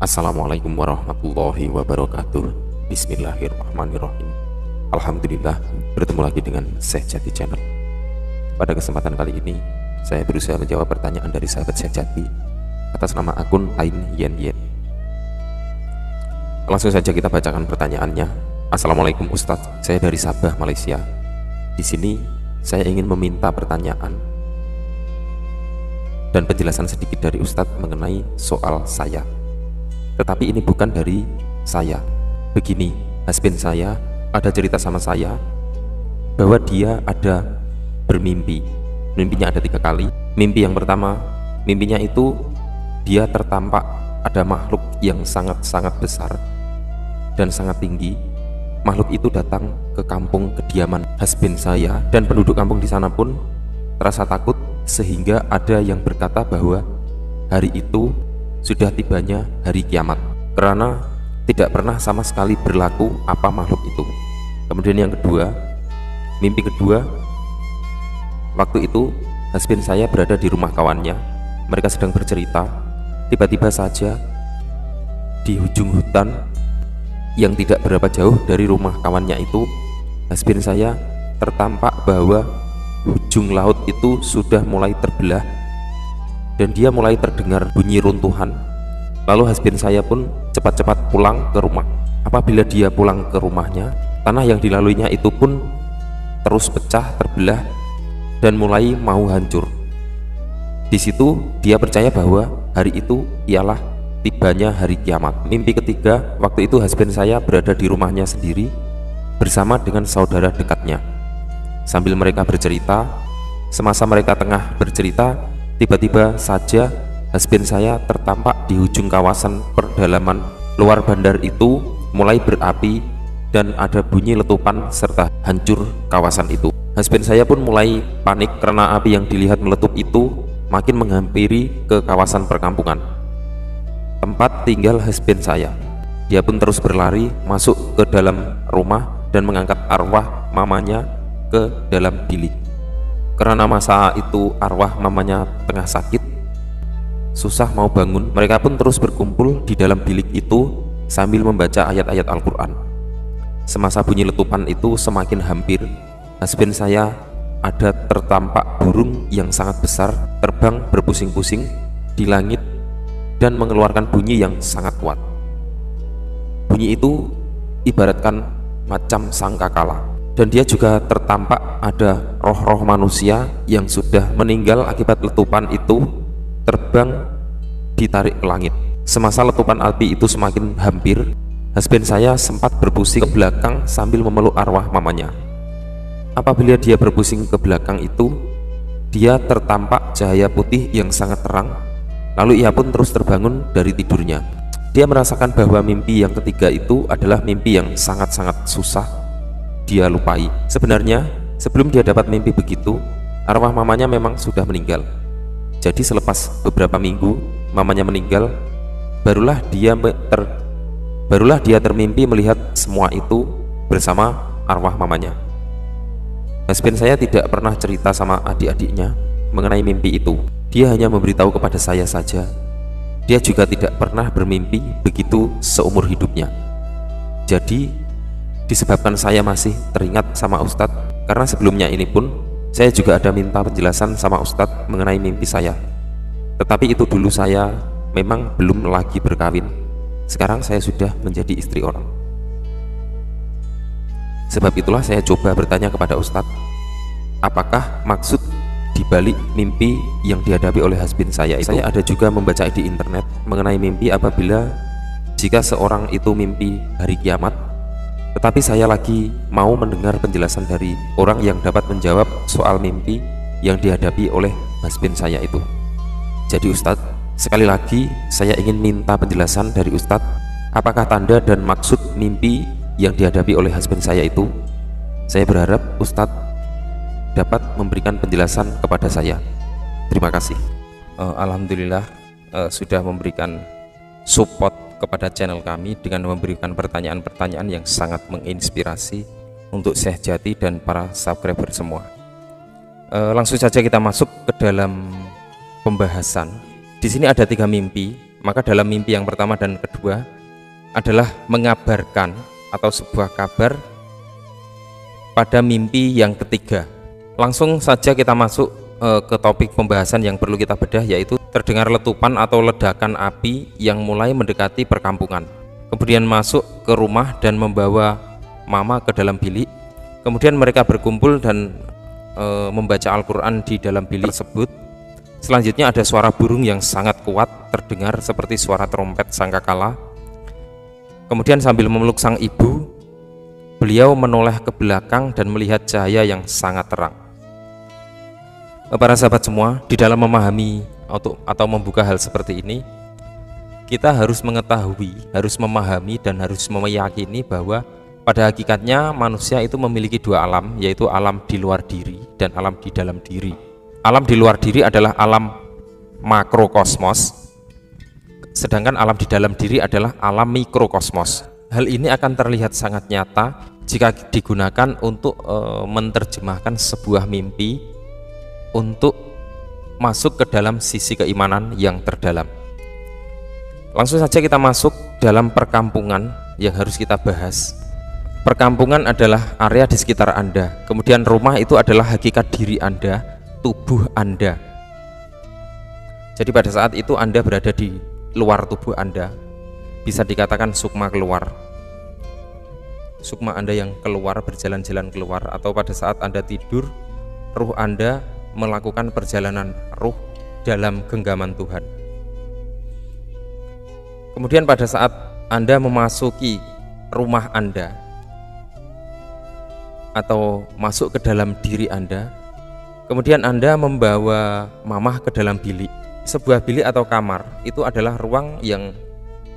Assalamualaikum warahmatullahi wabarakatuh. Bismillahirrahmanirrahim. Alhamdulillah, bertemu lagi dengan Syekh Jati Channel. Pada kesempatan kali ini, saya berusaha menjawab pertanyaan dari sahabat Syekh Jati atas nama akun Ain Yen Yen. Langsung saja kita bacakan pertanyaannya. Assalamualaikum Ustadz, saya dari Sabah, Malaysia. Di sini saya ingin meminta pertanyaan dan penjelasan sedikit dari Ustadz mengenai soal saya. Tetapi ini bukan dari saya. Begini, husband saya ada cerita sama saya bahwa dia ada bermimpi. Mimpinya ada 3 kali. Mimpi yang pertama, mimpinya itu dia tertampak ada makhluk yang sangat-sangat besar dan sangat tinggi. Makhluk itu datang ke kampung kediaman husband saya, dan penduduk kampung di sana pun terasa takut sehingga ada yang berkata bahwa hari itu sudah tibanya hari kiamat karena tidak pernah sama sekali berlaku apa makhluk itu. Kemudian yang kedua, mimpi kedua, waktu itu husband saya berada di rumah kawannya. Mereka sedang bercerita. Tiba-tiba saja di ujung hutan yang tidak berapa jauh dari rumah kawannya itu, husband saya tertampak bahwa ujung laut itu sudah mulai terbelah dan dia mulai terdengar bunyi runtuhan. Lalu husband saya pun cepat-cepat pulang ke rumah. Apabila dia pulang ke rumahnya, tanah yang dilaluinya itu pun terus pecah, terbelah dan mulai mau hancur. Di situ dia percaya bahwa hari itu ialah tibanya hari kiamat. Mimpi ketiga, waktu itu husband saya berada di rumahnya sendiri bersama dengan saudara dekatnya. Sambil mereka bercerita, semasa mereka tengah bercerita, tiba-tiba saja husband saya tertampak di ujung kawasan perdalaman luar bandar itu mulai berapi dan ada bunyi letupan serta hancur kawasan itu. Husband saya pun mulai panik karena api yang dilihat meletup itu makin menghampiri ke kawasan perkampungan tempat tinggal husband saya. Dia pun terus berlari masuk ke dalam rumah dan mengangkat arwah mamanya ke dalam bilik. Karena masa itu arwah mamanya tengah sakit, susah mau bangun, mereka pun terus berkumpul di dalam bilik itu sambil membaca ayat-ayat Al-Quran. Semasa bunyi letupan itu semakin hampir, husband saya ada tertampak burung yang sangat besar terbang berpusing-pusing di langit dan mengeluarkan bunyi yang sangat kuat. Bunyi itu ibaratkan macam sangkakala. Dan dia juga tertampak ada roh-roh manusia yang sudah meninggal akibat letupan itu terbang ditarik ke langit. Semasa letupan api itu semakin hampir, husband saya sempat berpusing ke belakang sambil memeluk arwah mamanya. Apabila dia berpusing ke belakang itu, dia tertampak cahaya putih yang sangat terang. Lalu ia pun terus terbangun dari tidurnya. Dia merasakan bahwa mimpi yang ketiga itu adalah mimpi yang sangat-sangat susah dia lupai. Sebenarnya sebelum dia dapat mimpi begitu, arwah mamanya memang sudah meninggal. Jadi selepas beberapa minggu mamanya meninggal, barulah dia termimpi melihat semua itu bersama arwah mamanya. Husband saya tidak pernah cerita sama adik-adiknya mengenai mimpi itu. Dia hanya memberitahu kepada saya saja. Dia juga tidak pernah bermimpi begitu seumur hidupnya. Jadi disebabkan saya masih teringat sama Ustadz, karena sebelumnya ini pun saya juga ada minta penjelasan sama Ustadz mengenai mimpi saya. Tetapi itu dulu saya memang belum lagi berkawin. Sekarang saya sudah menjadi istri orang. Sebab itulah saya coba bertanya kepada Ustadz, apakah maksud dibalik mimpi yang dihadapi oleh husband saya itu? Saya ada juga membaca di internet mengenai mimpi apabila jika seorang itu mimpi hari kiamat. Tetapi saya lagi mau mendengar penjelasan dari orang yang dapat menjawab soal mimpi yang dihadapi oleh husband saya itu. Jadi Ustadz, sekali lagi saya ingin minta penjelasan dari Ustadz, apakah tanda dan maksud mimpi yang dihadapi oleh husband saya itu? Saya berharap Ustadz dapat memberikan penjelasan kepada saya. Terima kasih. Alhamdulillah sudah memberikan support kepada channel kami dengan memberikan pertanyaan-pertanyaan yang sangat menginspirasi untuk Syekh Jati dan para subscriber semua. Langsung saja kita masuk ke dalam pembahasan. Di sini ada 3 mimpi. Maka dalam mimpi yang pertama dan kedua adalah mengabarkan atau sebuah kabar pada mimpi yang ketiga. Langsung saja kita masuk ke topik pembahasan yang perlu kita bedah, yaitu terdengar letupan atau ledakan api yang mulai mendekati perkampungan. Kemudian masuk ke rumah dan membawa mama ke dalam bilik. Kemudian mereka berkumpul dan membaca Al-Quran di dalam bilik tersebut. Selanjutnya ada suara burung yang sangat kuat terdengar seperti suara trompet sangkakala. Kemudian sambil memeluk sang ibu, beliau menoleh ke belakang dan melihat cahaya yang sangat terang. Para sahabat semua, di dalam memahami atau membuka hal seperti ini, kita harus mengetahui, harus memahami dan harus meyakini bahwa pada hakikatnya manusia itu memiliki dua alam, yaitu alam di luar diri dan alam di dalam diri. Alam di luar diri adalah alam makrokosmos, sedangkan alam di dalam diri adalah alam mikrokosmos. Hal ini akan terlihat sangat nyata jika digunakan untuk menerjemahkan sebuah mimpi untuk masuk ke dalam sisi keimanan yang terdalam. Langsung saja kita masuk dalam perkampungan yang harus kita bahas. Perkampungan adalah area di sekitar Anda, kemudian rumah itu adalah hakikat diri Anda, tubuh Anda. Jadi pada saat itu Anda berada di luar tubuh Anda, bisa dikatakan sukma keluar, sukma Anda yang keluar, berjalan-jalan keluar. Atau pada saat Anda tidur, ruh Anda melakukan perjalanan ruh dalam genggaman Tuhan. Kemudian pada saat Anda memasuki rumah Anda atau masuk ke dalam diri Anda, kemudian Anda membawa mamah ke dalam bilik. Sebuah bilik atau kamar itu adalah ruang yang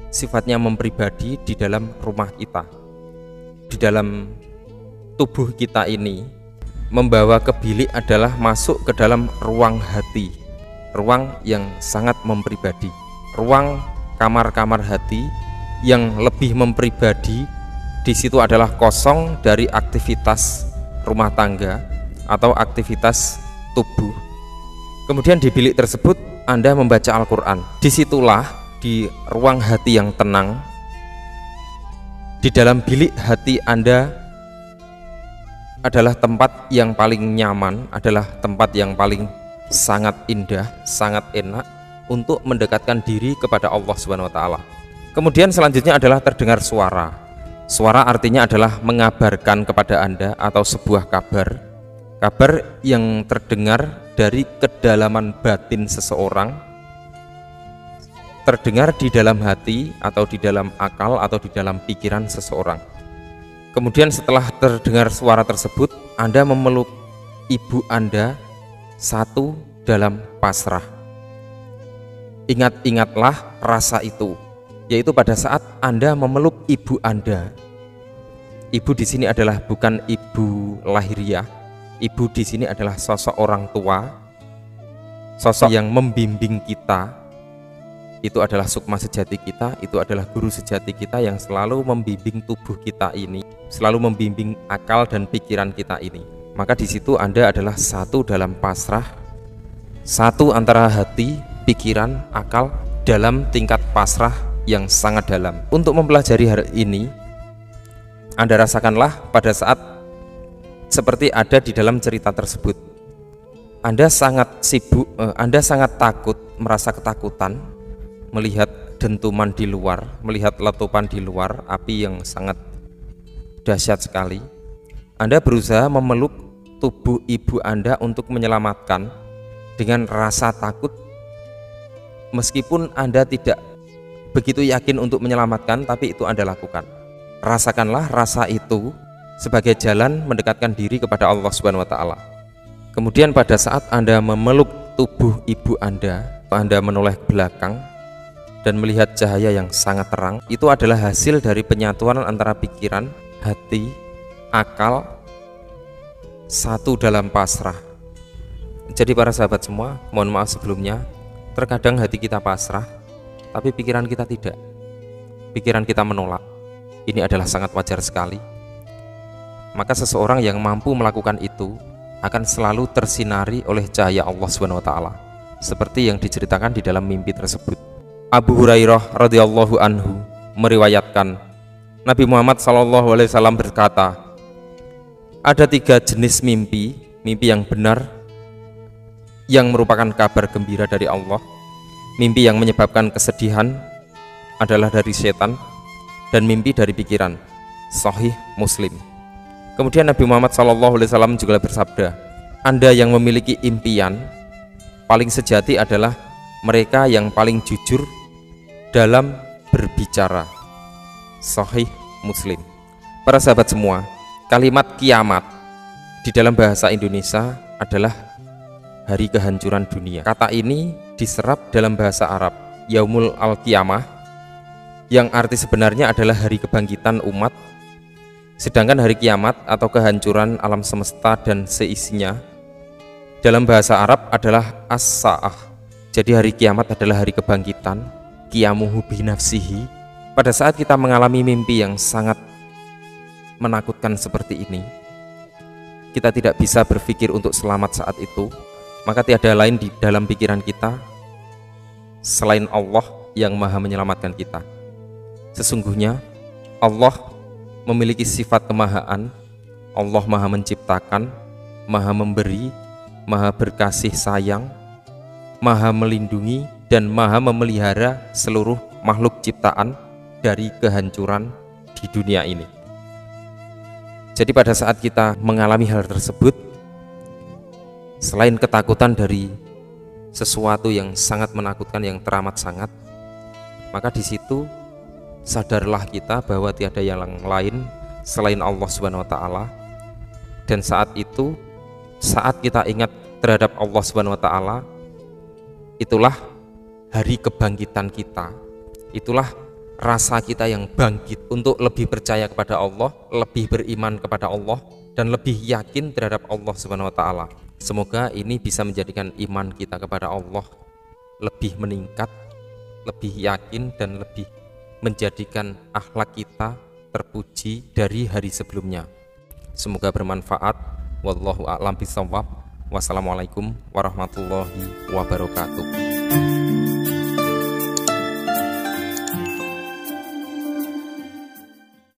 sifatnya mempribadi di dalam rumah kita, di dalam tubuh kita ini. Membawa ke bilik adalah masuk ke dalam ruang hati, ruang yang sangat mempribadi, ruang kamar-kamar hati yang lebih mempribadi. Di situ adalah kosong dari aktivitas rumah tangga atau aktivitas tubuh. Kemudian di bilik tersebut Anda membaca Al-Quran. Disitulah di ruang hati yang tenang, di dalam bilik hati Anda adalah tempat yang paling nyaman, adalah tempat yang paling sangat indah, sangat enak untuk mendekatkan diri kepada Allah SWT. Kemudian selanjutnya adalah terdengar suara. Suara artinya adalah mengabarkan kepada Anda atau sebuah kabar, kabar yang terdengar dari kedalaman batin seseorang, terdengar di dalam hati atau di dalam akal atau di dalam pikiran seseorang. Kemudian setelah terdengar suara tersebut, Anda memeluk ibu Anda satu dalam pasrah. Ingat-ingatlah rasa itu, yaitu pada saat Anda memeluk ibu Anda. Ibu di sini adalah bukan ibu lahiriah. Ibu di sini adalah sosok orang tua, sosok yang membimbing kita. Itu adalah sukma sejati kita, itu adalah guru sejati kita yang selalu membimbing tubuh kita ini, selalu membimbing akal dan pikiran kita ini. Maka di situ Anda adalah satu dalam pasrah, satu antara hati, pikiran, akal dalam tingkat pasrah yang sangat dalam. Untuk mempelajari hal ini, Anda rasakanlah pada saat seperti ada di dalam cerita tersebut. Anda sangat sibuk, Anda sangat takut, merasa ketakutan melihat dentuman di luar, melihat letupan di luar, api yang sangat dahsyat sekali. Anda berusaha memeluk tubuh ibu Anda untuk menyelamatkan dengan rasa takut, meskipun Anda tidak begitu yakin untuk menyelamatkan, tapi itu Anda lakukan. Rasakanlah rasa itu sebagai jalan mendekatkan diri kepada Allah Subhanahu wa Ta'ala. Kemudian pada saat Anda memeluk tubuh ibu Anda menoleh ke belakang dan melihat cahaya yang sangat terang. Itu adalah hasil dari penyatuan antara pikiran, hati, akal, satu dalam pasrah. Jadi para sahabat semua, mohon maaf sebelumnya, terkadang hati kita pasrah, tapi pikiran kita tidak. Pikiran kita menolak. Ini adalah sangat wajar sekali. Maka seseorang yang mampu melakukan itu akan selalu tersinari oleh cahaya Allah SWT, seperti yang diceritakan di dalam mimpi tersebut. Abu Hurairah radhiyallahu anhu meriwayatkan, Nabi Muhammad SAW berkata, ada 3 jenis mimpi yang benar, yang merupakan kabar gembira dari Allah. Mimpi yang menyebabkan kesedihan adalah dari setan, dan mimpi dari pikiran. Sahih Muslim. Kemudian Nabi Muhammad SAW juga bersabda, Anda yang memiliki impian, paling sejati adalah mereka yang paling jujur dalam berbicara. Sahih Muslim. Para sahabat semua, kalimat kiamat di dalam bahasa Indonesia adalah hari kehancuran dunia. Kata ini diserap dalam bahasa Arab, Yaumul Al-Qiyamah, yang arti sebenarnya adalah hari kebangkitan umat. Sedangkan hari kiamat atau kehancuran alam semesta dan seisinya dalam bahasa Arab adalah as-sa'ah. Jadi hari kiamat adalah hari kebangkitan, qiyamuhu bi nafsihi. Pada saat kita mengalami mimpi yang sangat menakutkan seperti ini, kita tidak bisa berpikir untuk selamat saat itu, maka tiada lain di dalam pikiran kita selain Allah yang maha menyelamatkan kita. Sesungguhnya Allah memiliki sifat kemahaan. Allah maha menciptakan, maha memberi, maha berkasih sayang, maha melindungi, dan maha memelihara seluruh makhluk ciptaan dari kehancuran di dunia ini. Jadi pada saat kita mengalami hal tersebut, selain ketakutan dari sesuatu yang sangat menakutkan, yang teramat sangat, maka di situ sadarlah kita bahwa tiada yang lain selain Allah Subhanahu wa taala. Dan saat itu, saat kita ingat terhadap Allah Subhanahu wa taala, itulah hari kebangkitan kita. Itulah rasa kita yang bangkit untuk lebih percaya kepada Allah, lebih beriman kepada Allah, dan lebih yakin terhadap Allah Subhanahu wa taala. Semoga ini bisa menjadikan iman kita kepada Allah lebih meningkat, lebih yakin, dan lebih menjadikan akhlak kita terpuji dari hari sebelumnya. Semoga bermanfaat. Wallahu a'lam bishawab. Wassalamualaikum warahmatullahi wabarakatuh.